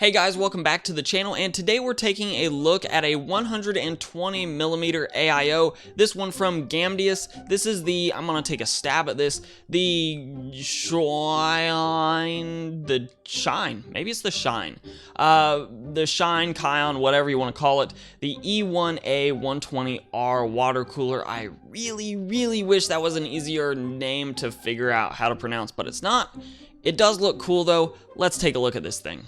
Hey guys, welcome back to the channel, and today we're taking a look at a 120mm AIO, this one from Gamdias. This is I'm gonna take a stab at this, the Shine, maybe it's the Shine, Chione, whatever you want to call it, the E1A 120R water cooler. I really wish that was an easier name to figure out how to pronounce, but it's not. It does look cool though. Let's take a look at this thing.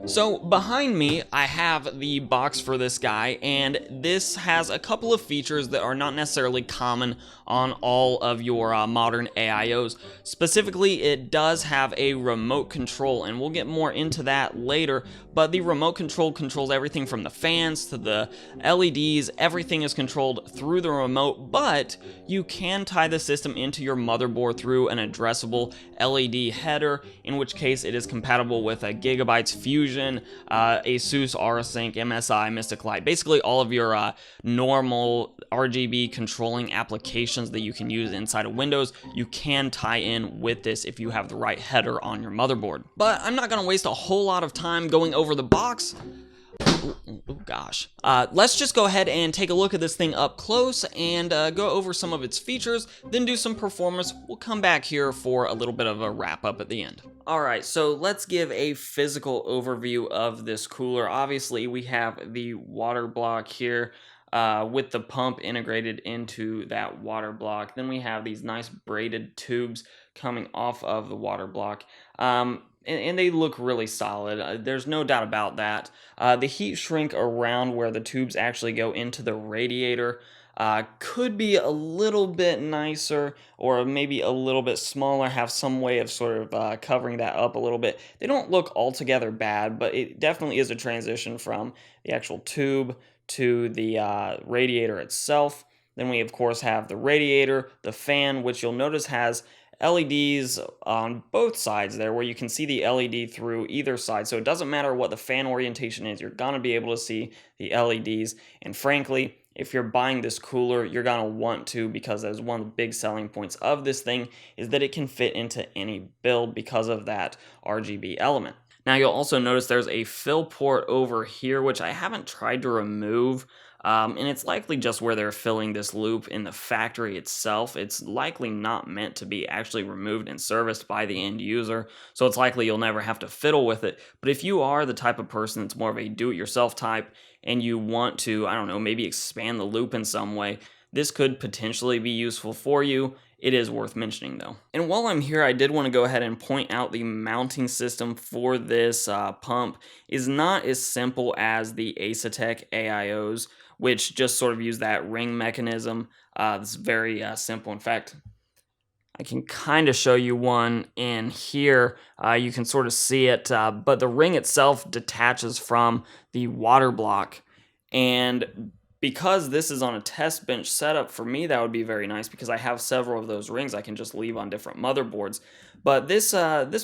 So behind me, I have the box for this guy, and this has a couple of features that are not necessarily common on all of your modern AIOs. Specifically, it does have a remote control, and we'll get more into that later, but the remote control controls everything from the fans to the LEDs. Everything is controlled through the remote, but you can tie the system into your motherboard through an addressable LED header, in which case it is compatible with a Gigabyte's Fusion, Asus RSync, MSI, Mystic Light, basically all of your normal RGB controlling applications that you can use inside of Windows. You can tie in with this if you have the right header on your motherboard. But I'm not going to waste a whole lot of time going over the box. Oh gosh. Let's just go ahead and take a look at this thing up close and go over some of its features, then do some performance. We'll come back here for a little bit of a wrap up at the end. Alright, so let's give a physical overview of this cooler. Obviously, we have the water block here with the pump integrated into that water block. Then we have these nice braided tubes coming off of the water block. And they look really solid. There's no doubt about that. The heat shrink around where the tubes actually go into the radiator could be a little bit nicer, or maybe a little bit smaller, have some way of sort of covering that up a little bit. They don't look altogether bad, but it definitely is a transition from the actual tube to the radiator itself. Then we of course have the radiator, the fan, which you'll notice has LEDs on both sides there, where you can see the LED through either side. So it doesn't matter what the fan orientation is, you're gonna be able to see the LEDs. And frankly, if you're buying this cooler, you're gonna want to, because that's one of the big selling points of this thing, is that it can fit into any build because of that RGB element. Now you'll also notice there's a fill port over here, which I haven't tried to remove. And it's likely just where they're filling this loop in the factory itself. It's likely not meant to be actually removed and serviced by the end user, so it's likely you'll never have to fiddle with it. But if you are the type of person that's more of a do-it-yourself type, and you want to, I don't know, maybe expand the loop in some way, this could potentially be useful for you. It is worth mentioning though. And while I'm here, I did want to go ahead and point out the mounting system for this pump is not as simple as the Asetek AIOs, which just sort of use that ring mechanism. It's very simple. In fact, I can kind of show you one in here. You can sort of see it, but the ring itself detaches from the water block. And because this is on a test bench setup, for me that would be very nice, because I have several of those rings I can just leave on different motherboards. But this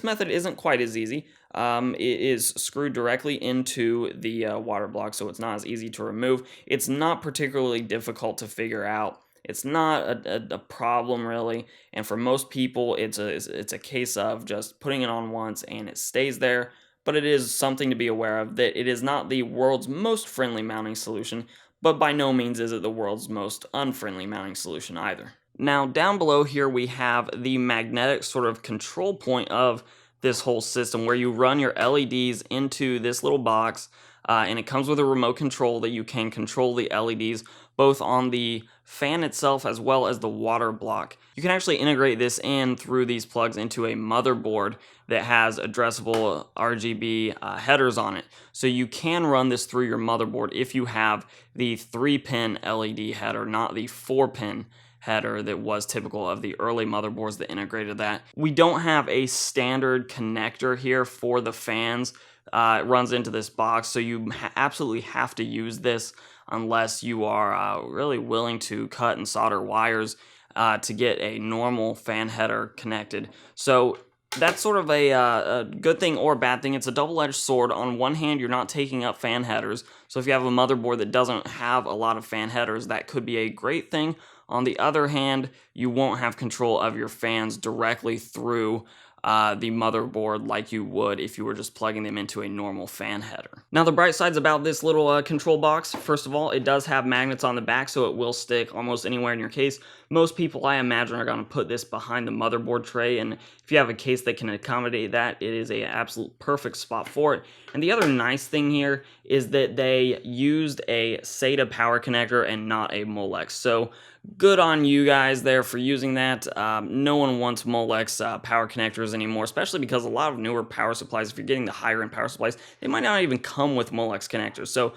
method isn't quite as easy. It is screwed directly into the water block, so it's not as easy to remove. It's not particularly difficult to figure out. It's not a problem really, and for most people it's a case of just putting it on once and it stays there. But it is something to be aware of, that it is not the world's most friendly mounting solution, but by no means is it the world's most unfriendly mounting solution either. Now down below here we have the magnetic sort of control point of this whole system, where you run your LEDs into this little box, and it comes with a remote control that you can control the LEDs both on the fan itself as well as the water block. You can actually integrate this in through these plugs into a motherboard that has addressable RGB headers on it. So you can run this through your motherboard if you have the 3-pin LED header, not the 4-pin header that was typical of the early motherboards that integrated that. We don't have a standard connector here for the fans. It runs into this box, so you absolutely have to use this unless you are really willing to cut and solder wires to get a normal fan header connected. So that's sort of a good thing or bad thing. It's a double-edged sword. On one hand, you're not taking up fan headers, so if you have a motherboard that doesn't have a lot of fan headers, that could be a great thing. On the other hand, you won't have control of your fans directly through the motherboard like you would if you were just plugging them into a normal fan header. Now, the bright sides about this little control box, first of all, it does have magnets on the back, so it will stick almost anywhere in your case. Most people, I imagine, are going to put this behind the motherboard tray, and if you have a case that can accommodate that, it is an absolute perfect spot for it. And the other nice thing here is that they used a SATA power connector and not a Molex. So good on you guys there for using that. No one wants Molex power connectors anymore, especially because a lot of newer power supplies, if you're getting the higher end power supplies, they might not even come with Molex connectors. So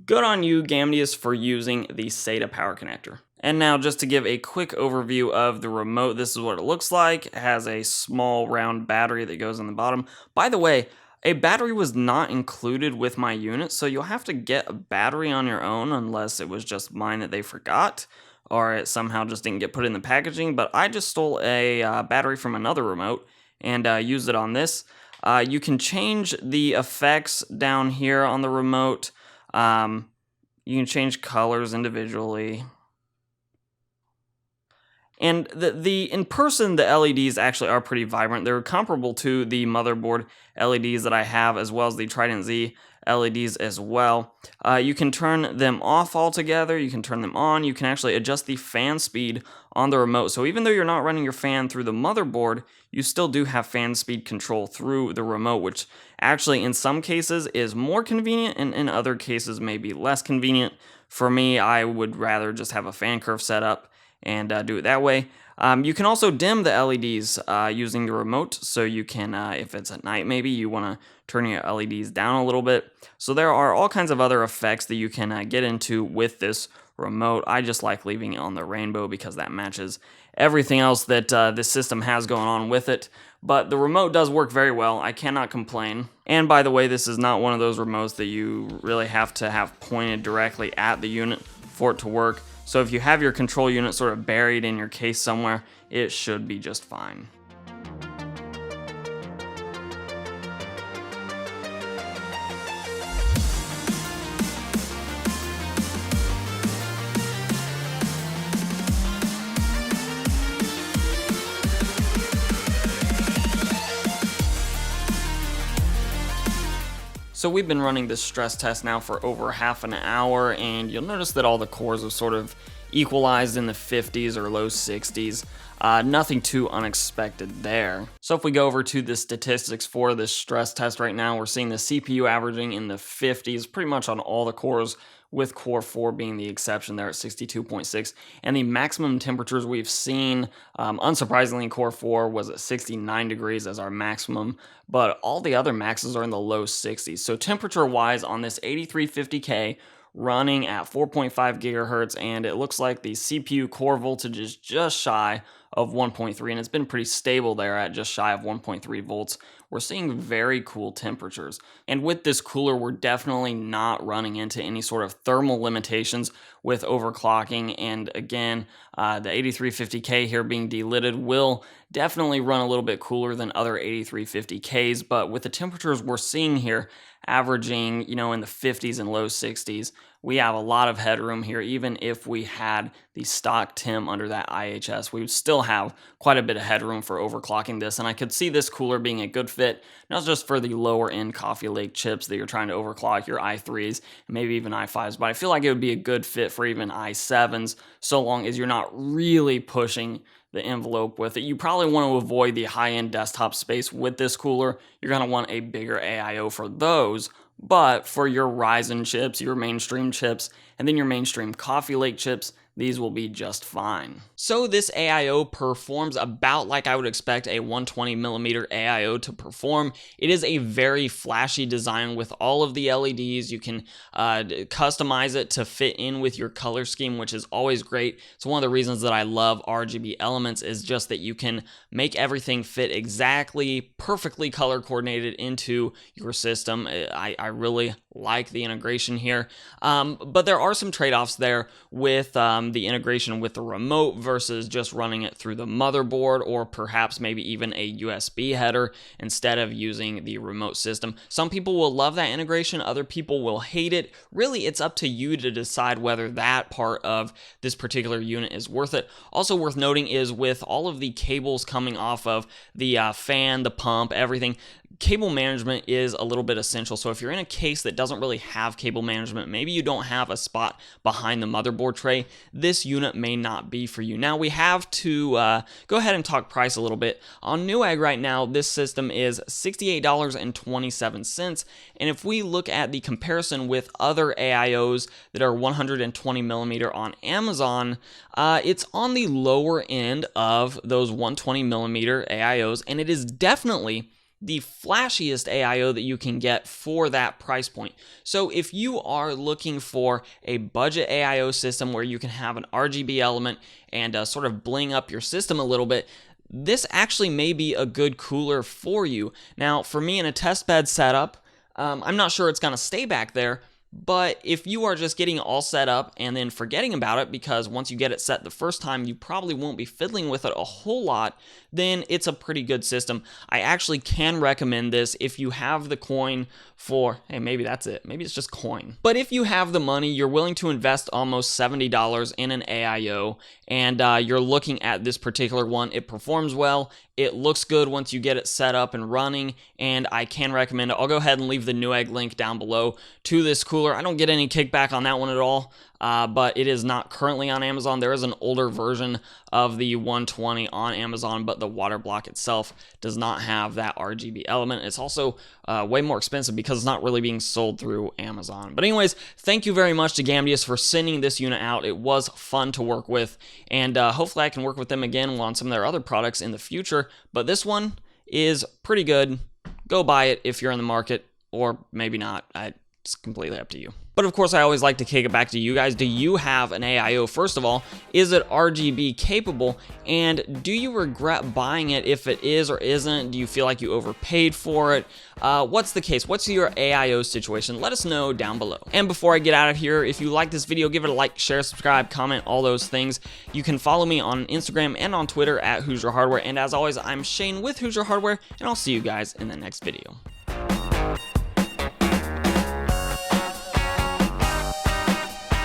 good on you, Gamdias, for using the SATA power connector. And now, just to give a quick overview of the remote, this is what it looks like. It has a small round battery that goes on the bottom. By the way, a battery was not included with my unit, so you'll have to get a battery on your own unless it was just mine that they forgot, or it somehow just didn't get put in the packaging. But I just stole a battery from another remote and used it on this. You can change the effects down here on the remote. You can change colors individually. And in person, the LEDs actually are pretty vibrant. They're comparable to the motherboard LEDs that I have, as well as the Trident Z LEDs as well. You can turn them off altogether. You can turn them on. You can actually adjust the fan speed on the remote. So even though you're not running your fan through the motherboard, you still do have fan speed control through the remote, which actually in some cases is more convenient and in other cases may be less convenient. For me, I would rather just have a fan curve set up and do it that way. You can also dim the LEDs using the remote, so you can, if it's at night maybe, you want to turn your LEDs down a little bit. So there are all kinds of other effects that you can get into with this remote. I just like leaving it on the rainbow because that matches everything else that this system has going on with it. But the remote does work very well. I cannot complain. And by the way, this is not one of those remotes that you really have to have pointed directly at the unit for it to work. So if you have your control unit sort of buried in your case somewhere, it should be just fine. So we've been running this stress test now for over half an hour, and you'll notice that all the cores are sort of equalized in the 50s or low 60s. Nothing too unexpected there. So if we go over to the statistics for this stress test right now, we're seeing the CPU averaging in the 50s pretty much on all the cores, with Core 4 being the exception there at 62.6. And the maximum temperatures we've seen, unsurprisingly, Core 4 was at 69 degrees as our maximum, but all the other maxes are in the low 60s. So temperature-wise on this 8350K, running at 4.5 gigahertz, and it looks like the CPU core voltage is just shy of 1.3, and it's been pretty stable there at just shy of 1.3 volts. We're seeing very cool temperatures. And with this cooler, we're definitely not running into any sort of thermal limitations with overclocking. And again, the 8350K here being delidded will definitely run a little bit cooler than other 8350Ks, but with the temperatures we're seeing here, averaging, in the 50s and low 60s, we have a lot of headroom here. Even if we had the stock TIM under that IHS, we would still have quite a bit of headroom for overclocking this. And I could see this cooler being a good fit, not just for the lower end Coffee Lake chips that you're trying to overclock, your i3s, maybe even i5s, but I feel like it would be a good fit for even i7s, so long as you're not really pushing the envelope with it. You probably want to avoid the high-end desktop space with this cooler. You're going to want a bigger AIO for those, but for your Ryzen chips, your mainstream chips, and then your mainstream Coffee Lake chips, these will be just fine. So this AIO performs about like I would expect a 120mm AIO to perform. It is a very flashy design with all of the LEDs. You can customize it to fit in with your color scheme, which is always great. So one of the reasons that I love RGB elements is just that you can make everything fit exactly, perfectly color coordinated into your system. I really like the integration here, but there are some trade-offs there with the integration with the remote versus just running it through the motherboard, or perhaps maybe even a USB header instead of using the remote system. Some people will love that integration, other people will hate it. Really, it's up to you to decide whether that part of this particular unit is worth it. Also worth noting is with all of the cables coming off of the fan, the pump, everything, cable management is a little bit essential. So if you're in a case that doesn't really have cable management, maybe you don't have a spot behind the motherboard tray, this unit may not be for you. Now we have to go ahead and talk price a little bit. On Newegg right now, this system is $68.27. And if we look at the comparison with other AIOs that are 120mm on Amazon, it's on the lower end of those 120mm AIOs, and it is definitely the flashiest AIO that you can get for that price point. So if you are looking for a budget AIO system where you can have an RGB element and sort of bling up your system a little bit, this actually may be a good cooler for you. Now, for me in a test bed setup, I'm not sure it's going to stay back there, but if you are just getting it all set up and then forgetting about it, because once you get it set the first time, you probably won't be fiddling with it a whole lot, then it's a pretty good system. I actually can recommend this if you have the coin for, hey, maybe that's it. Maybe it's just coin. But if you have the money, you're willing to invest almost $70 in an AIO, and you're looking at this particular one. It performs well. It looks good once you get it set up and running, and I can recommend it. I'll go ahead and leave the Newegg link down below to this cooler. I don't get any kickback on that one at all. But it is not currently on Amazon. There is an older version of the 120 on Amazon, but the water block itself does not have that RGB element. It's also way more expensive because it's not really being sold through Amazon. But anyways, thank you very much to Gamdias for sending this unit out. It was fun to work with, and hopefully I can work with them again on some of their other products in the future. But this one is pretty good. Go buy it if you're in the market, or maybe not. It's completely up to you. But of course, I always like to kick it back to you guys. Do you have an AIO? First of all, is it RGB capable? And do you regret buying it if it is or isn't? Do you feel like you overpaid for it? What's the case? What's your AIO situation? Let us know down below. And before I get out of here, if you like this video, give it a like, share, subscribe, comment, all those things. You can follow me on Instagram and on Twitter at Hoosier Hardware. And as always, I'm Shane with Hoosier Hardware, and I'll see you guys in the next video.